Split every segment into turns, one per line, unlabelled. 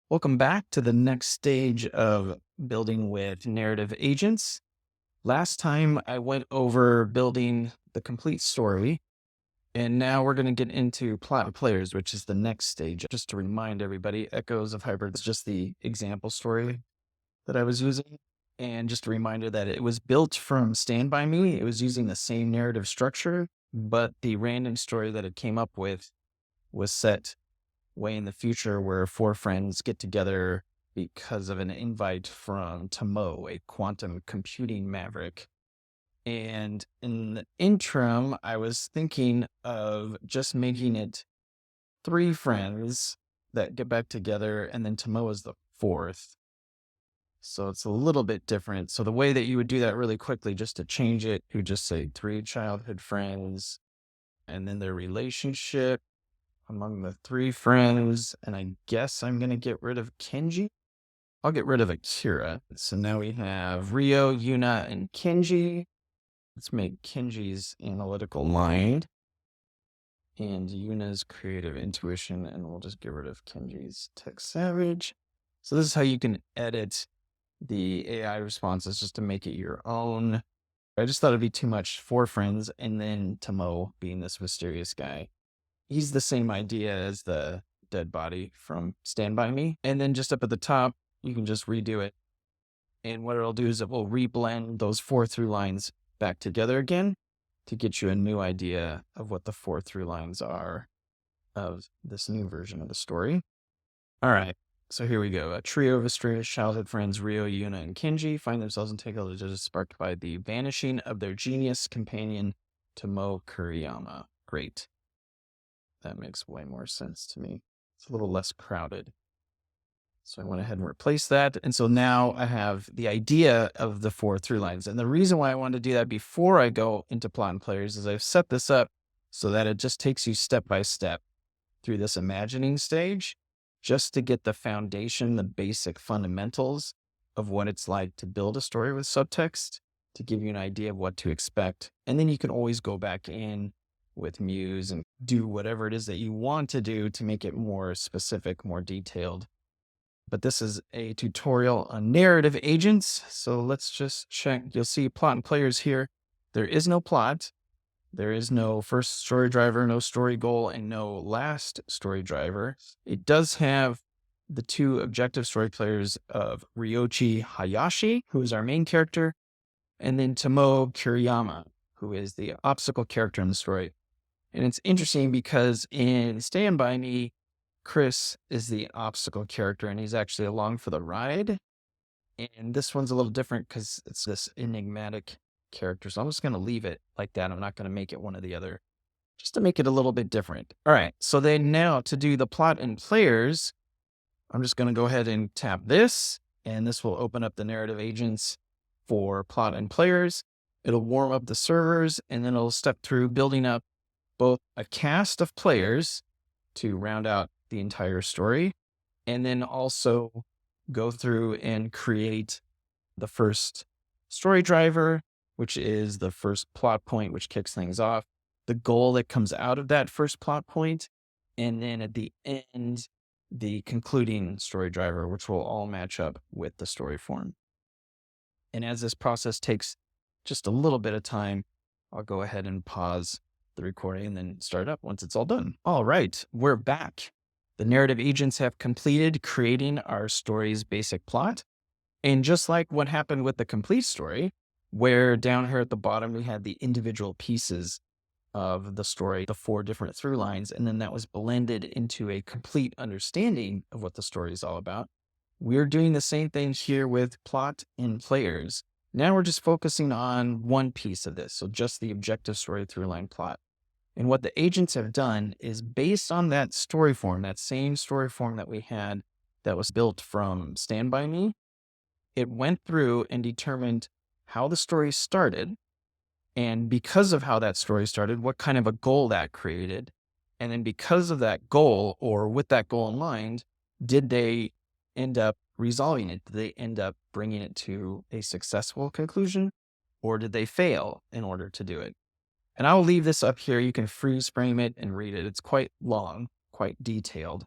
Welcome back to the next stage of building with narrative agents. Last time I went over building the complete story, and now we're going to get into plot and players, which is the next stage. Just to remind everybody, Echoes of Hybrid is just the example story that I was using. And just a reminder that it was built from Stand By Me. It was using the same narrative structure, but the random story that it came up with was set way in the future where four friends get together because of an invite from Tomo, a quantum computing maverick. And in the interim, I was thinking of just making it three friends that get back together, and then Tomo is the fourth. So it's a little bit different. So the way that you would do that really quickly, just to change it, you would just say three childhood friends and then their relationship among the three friends, and I guess I'm going to get rid of Kenji. I'll get rid of Akira. So now we have Ryo, Yuna, and Kenji. Let's make Kenji's analytical mind and Yuna's creative intuition, and we'll just get rid of Kenji's tech savage. So this is how you can edit the AI responses just to make it your own. I just thought it'd be too much. Four friends, and then Tomo being this mysterious guy. He's the same idea as the dead body from Stand By Me. And then just up at the top, you can just redo it. And what it'll do is it will reblend those four through lines back together again to get you a new idea of what the four through lines are of this new version of the story. All right, so here we go. A trio of mysterious childhood friends, Ryo, Yuna, and Kenji, find themselves entangled sparked by the vanishing of their genius companion, Tomo Kuriyama. Great. That makes way more sense to me. It's a little less crowded. So I went ahead and replaced that. And so now I have the idea of the four through lines. And the reason why I wanted to do that before I go into plot and players is I've set this up so that it just takes you step by step through this imagining stage, just to get the foundation, the basic fundamentals of what it's like to build a story with subtext, to give you an idea of what to expect. And then you can always go back in with Muse and do whatever it is that you want to do to make it more specific, more detailed. But this is a tutorial on narrative agents. So let's just check. You'll see plot and players here. There is no plot. There is no first story driver, no story goal, and no last story driver. It does have the two objective story players of Ryoichi Hayashi, who is our main character, and then Tomo Kuriyama, who is the obstacle character in the story. And it's interesting because in Stand By Me, Chris is the obstacle character, and he's actually along for the ride. And this one's a little different because it's this enigmatic character. So I'm just going to leave it like that. I'm not going to make it one or the other, just to make it a little bit different. All right. So then now to do the plot and players, I'm just going to go ahead and tap this, and this will open up the narrative agents for plot and players. It'll warm up the servers, and then it'll step through building up both a cast of players to round out the entire story, and then also go through and create the first story driver, which is the first plot point, which kicks things off, the goal that comes out of that first plot point, and then at the end, the concluding story driver, which will all match up with the story form. And as this process takes just a little bit of time, I'll go ahead and pause the recording and then start up once it's all done. All right, we're back. The narrative agents have completed creating our story's basic plot. And just like what happened with the complete story, where down here at the bottom, we had the individual pieces of the story, the four different through lines, and then that was blended into a complete understanding of what the story is all about. We're doing the same thing here with plot and players. Now we're just focusing on one piece of this. So just the objective story throughline plot. And what the agents have done is based on that story form, that same story form that we had that was built from Stand By Me, it went through and determined how the story started. And because of how that story started, what kind of a goal that created. And then because of that goal, or with that goal in mind, did they end up resolving it? Did they end up bringing it to a successful conclusion? Or did they fail in order to do it? And I'll leave this up here. You can freeze frame it and read it. It's quite long, quite detailed.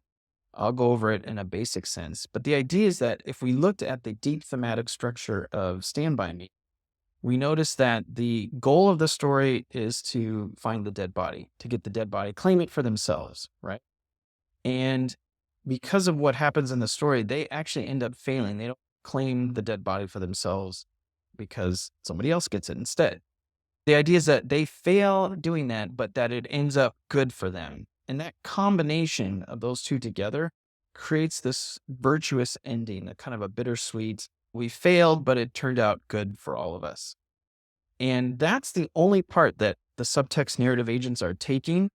I'll go over it in a basic sense. But the idea is that if we looked at the deep thematic structure of Stand By Me, we notice that the goal of the story is to find the dead body, to get the dead body, claim it for themselves, right? And because of what happens in the story, they actually end up failing. They don't claim the dead body for themselves because somebody else gets it instead. The idea is that they fail doing that, but that it ends up good for them. And that combination of those two together creates this virtuous ending, a kind of a bittersweet, we failed, but it turned out good for all of us. And that's the only part that the subtext narrative agents are taking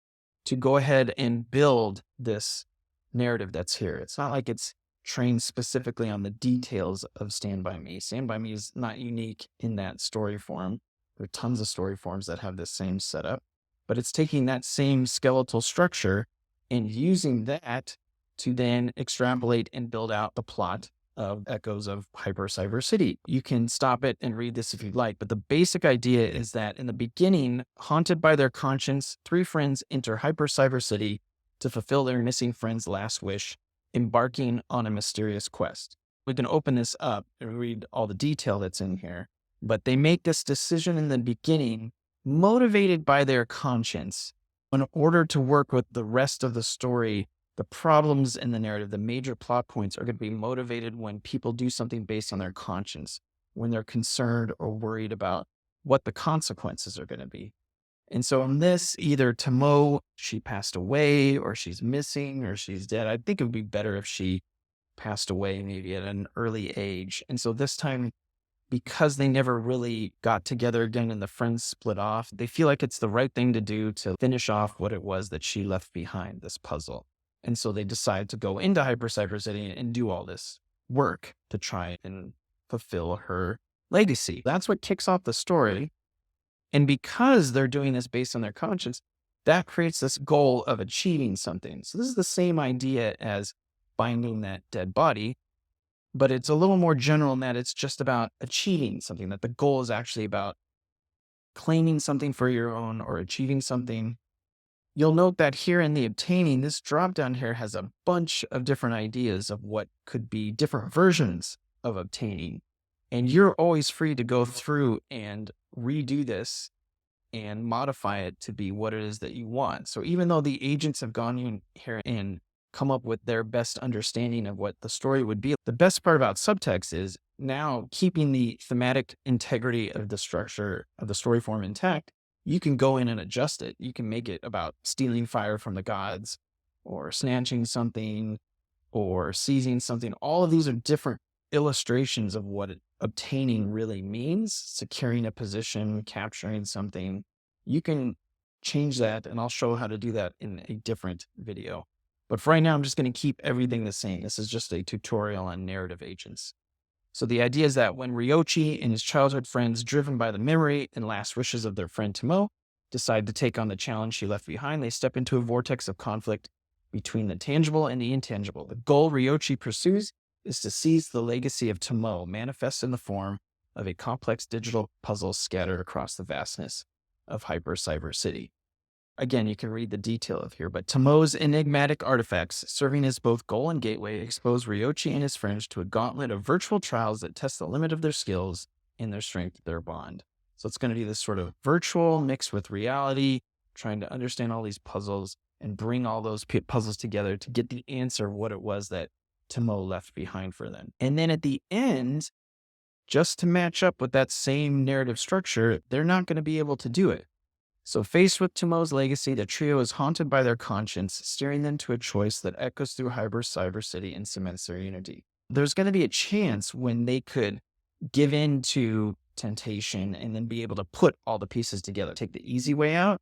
to go ahead and build this narrative that's here. It's not like it's trained specifically on the details of Stand By Me. Stand By Me is not unique in that story form. There are tons of story forms that have the same setup, but it's taking that same skeletal structure and using that to then extrapolate and build out the plot of Echoes of Hyper Cyber City. You can stop it and read this if you'd like, but the basic idea is that in the beginning, haunted by their conscience, three friends enter Hyper Cyber City to fulfill their missing friend's last wish, embarking on a mysterious quest. We can open this up and read all the detail that's in here, but they make this decision in the beginning motivated by their conscience in order to work with the rest of the story. The problems in the narrative, the major plot points, are going to be motivated when people do something based on their conscience, when they're concerned or worried about what the consequences are going to be. And so in this, either Tomo, she passed away, or she's missing, or she's dead. I think it would be better if she passed away maybe at an early age. And so this time, because they never really got together again and the friends split off, they feel like it's the right thing to do to finish off what it was that she left behind, this puzzle. And so they decide to go into Hyper Cyber City and do all this work to try and fulfill her legacy. That's what kicks off the story. And because they're doing this based on their conscience, that creates this goal of achieving something. So this is the same idea as finding that dead body, but it's a little more general in that it's just about achieving something, that the goal is actually about claiming something for your own or achieving something. You'll note that here in the obtaining, this drop down here has a bunch of different ideas of what could be different versions of obtaining. And you're always free to go through and redo this and modify it to be what it is that you want. So even though the agents have gone in here and come up with their best understanding of what the story would be, the best part about subtext is now keeping the thematic integrity of the structure of the story form intact. You can go in and adjust it. You can make it about stealing fire from the gods or snatching something or seizing something. All of these are different illustrations of what obtaining really means, securing a position, capturing something. You can change that, and I'll show how to do that in a different video. But for right now, I'm just going to keep everything the same. This is just a tutorial on narrative agents. So the idea is that when Ryochi and his childhood friends, driven by the memory and last wishes of their friend Tomo, decide to take on the challenge she left behind, they step into a vortex of conflict between the tangible and the intangible. The goal Ryochi pursues is to seize the legacy of Tomo, manifest in the form of a complex digital puzzle scattered across the vastness of Hyper Cyber City. Again, you can read the detail of here, but Tomo's enigmatic artifacts, serving as both goal and gateway, expose Ryochi and his friends to a gauntlet of virtual trials that test the limit of their skills and their strength of their bond. So it's going to be this sort of virtual mixed with reality, trying to understand all these puzzles and bring all those puzzles together to get the answer of what it was that Tomo left behind for them. And then at the end, just to match up with that same narrative structure, they're not going to be able to do it. So faced with Tomo's legacy, the trio is haunted by their conscience, steering them to a choice that echoes through Hyper Cyber City and cements their unity. There's going to be a chance when they could give in to temptation and then be able to put all the pieces together, take the easy way out.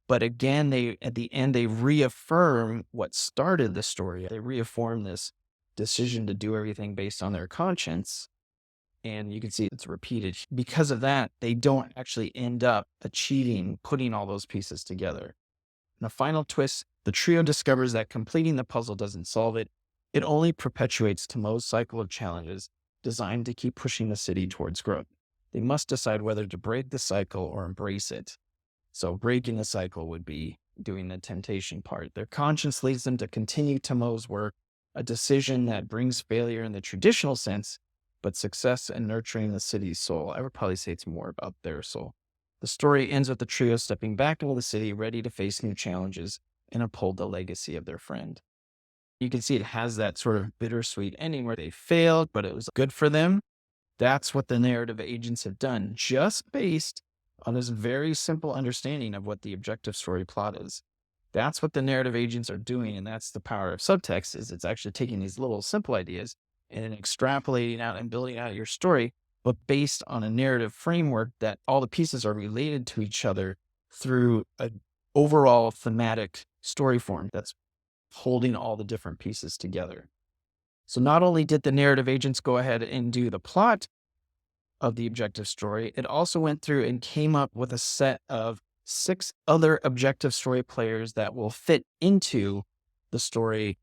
But again, at the end, they reaffirm what started the story. They reaffirm this decision to do everything based on their conscience. And you can see it's repeated. Because of that, they don't actually end up achieving putting all those pieces together. In a final twist, the trio discovers that completing the puzzle doesn't solve it. It only perpetuates Tomo's cycle of challenges designed to keep pushing the city towards growth. They must decide whether to break the cycle or embrace it. So breaking the cycle would be doing the temptation part. Their conscience leads them to continue Tomo's work, a decision that brings failure in the traditional sense, but success and nurturing the city's soul. I would probably say it's more about their soul. The story ends with the trio stepping back into the city, ready to face new challenges and uphold the legacy of their friend. You can see it has that sort of bittersweet ending where they failed, but it was good for them. That's what the narrative agents have done, just based on this very simple understanding of what the objective story plot is. That's what the narrative agents are doing, and that's the power of subtext, is it's actually taking these little simple ideas and then extrapolating out and building out your story, but based on a narrative framework that all the pieces are related to each other through an overall thematic story form that's holding all the different pieces together. So not only did the narrative agents go ahead and do the plot of the objective story, it also went through and came up with a set of 6 other objective story players that will fit into the story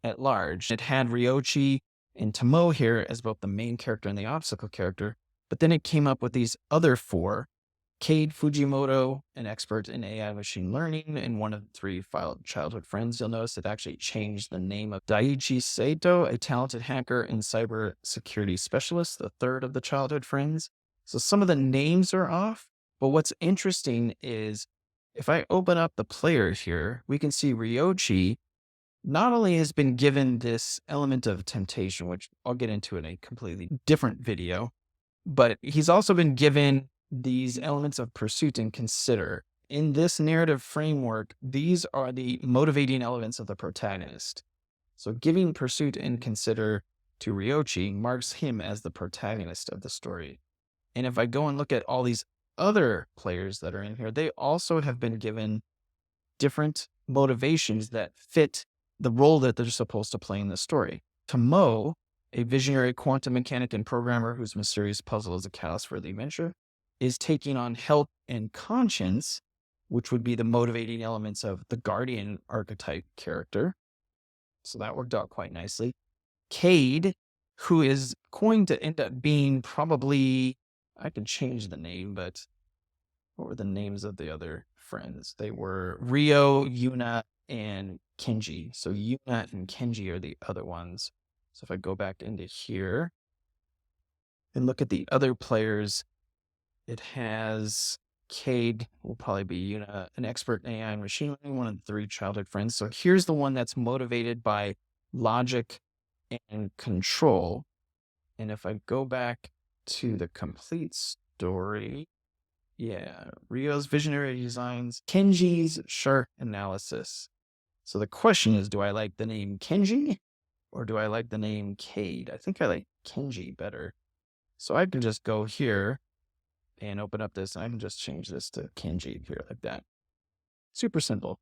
at large. It had Ryochi and Tomo here as both the main character and the obstacle character, but then it came up with these other 4. Cade Fujimoto, an expert in AI machine learning and one of the 3 childhood friends. You'll notice it actually changed the name of Daiichi Saito, a talented hacker and cyber security specialist, the 3rd of the childhood friends. So some of the names are off, but what's interesting is if I open up the player here, we can see Ryochi not only has been given this element of temptation, which I'll get into in a completely different video, but he's also been given these elements of pursuit and consider. In this narrative framework, these are the motivating elements of the protagonist. So giving pursuit and consider to Ryochi marks him as the protagonist of the story. And if I go and look at all these other players that are in here, they also have been given different motivations that fit the role that they're supposed to play in the story. Tomo, a visionary quantum mechanic and programmer whose mysterious puzzle is a catalyst for the adventure, is taking on health and conscience, which would be the motivating elements of the guardian archetype character. So that worked out quite nicely. Cade, who is going to end up being probably, I could change the name, but what were the names of the other friends? They were Ryo, Yuna, and Kenji. So Yuna and Kenji are the other ones. So if I go back into here and look at the other players, it has Cade, will probably be Yuna, an expert in AI and machine learning, one of the 3 childhood friends. So here's the one that's motivated by logic and control. And if I go back to the complete story, Ryo's visionary designs, Kenji's sharp analysis. So the question is, do I like the name Kenji or do I like the name Cade? I think I like Kenji better. So I can just go here and open up this. I can just change this to Kenji here like that. Super simple.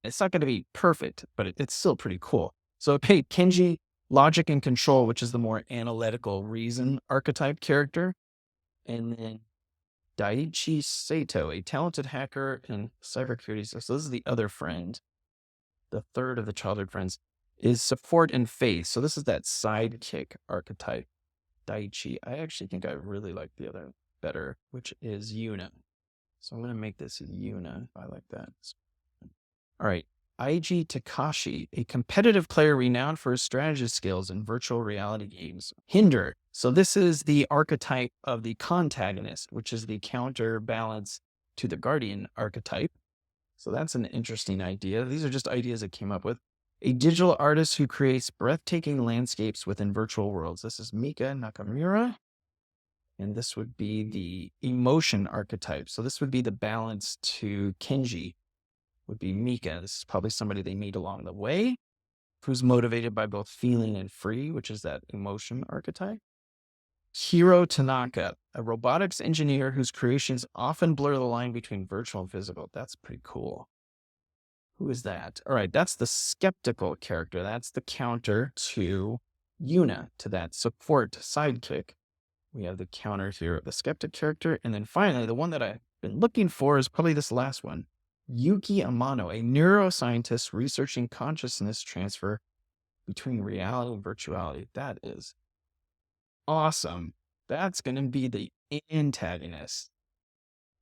It's not going to be perfect, but it's still pretty cool. So hey, Kenji, logic and control, which is the more analytical reason archetype character. And then Daiichi Saito, a talented hacker and cybersecurity. So this is the other friend, the 3rd of the childhood friends, is support and faith. So this is that sidekick archetype. Daiichi, I actually think I really like the other better, which is Yuna. So I'm going to make this Yuna. I like that. All right. Eiji Takashi, a competitive player renowned for his strategy skills in virtual reality games. Hinder. So this is the archetype of the contagonist, which is the counterbalance to the guardian archetype. So that's an interesting idea. These are just ideas I came up with. A digital artist who creates breathtaking landscapes within virtual worlds. This is Mika Nakamura. And this would be the emotion archetype. So this would be the balance to Kenji, would be Mika. This is probably somebody they meet along the way, who's motivated by both feeling and free, which is that emotion archetype. Hiro Tanaka, a robotics engineer whose creations often blur the line between virtual and physical. That's pretty cool. Who is that? All right, that's the skeptical character. That's the counter to Yuna, to that support sidekick. We have the counter here of the skeptic character. And then finally, the one that I've been looking for is probably this last one. Yuki Amano, a neuroscientist researching consciousness transfer between reality and virtuality. That is awesome. That's going to be the antagonist.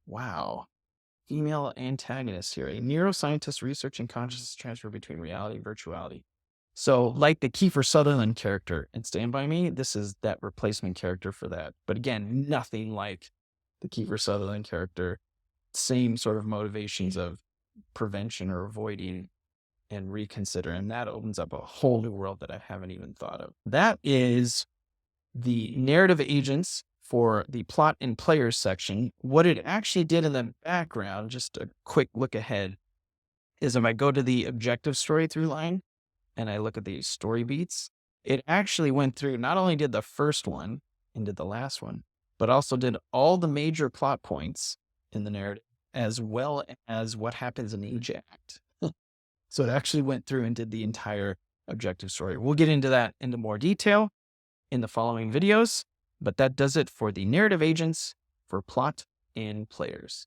Wow. Female antagonist here. A neuroscientist researching consciousness transfer between reality and virtuality. So like the Kiefer Sutherland character in Stand By Me, this is that replacement character for that. But again, nothing like the Kiefer Sutherland character. Same sort of motivations of prevention or avoiding and reconsider. And that opens up a whole new world that I haven't even thought of. That is the narrative agents for the plot and players section. What it actually did in the background, just a quick look ahead, is if I go to the Objective Story Throughline and I look at the story beats, it actually went through, not only did the first one and did the last one, but also did all the major plot points in the narrative, as well as what happens in each act. So it actually went through and did the entire objective story. We'll get into that into more detail in the following videos, but that does it for the narrative agents for plot and players.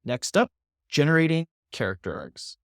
Next up, generating character arcs.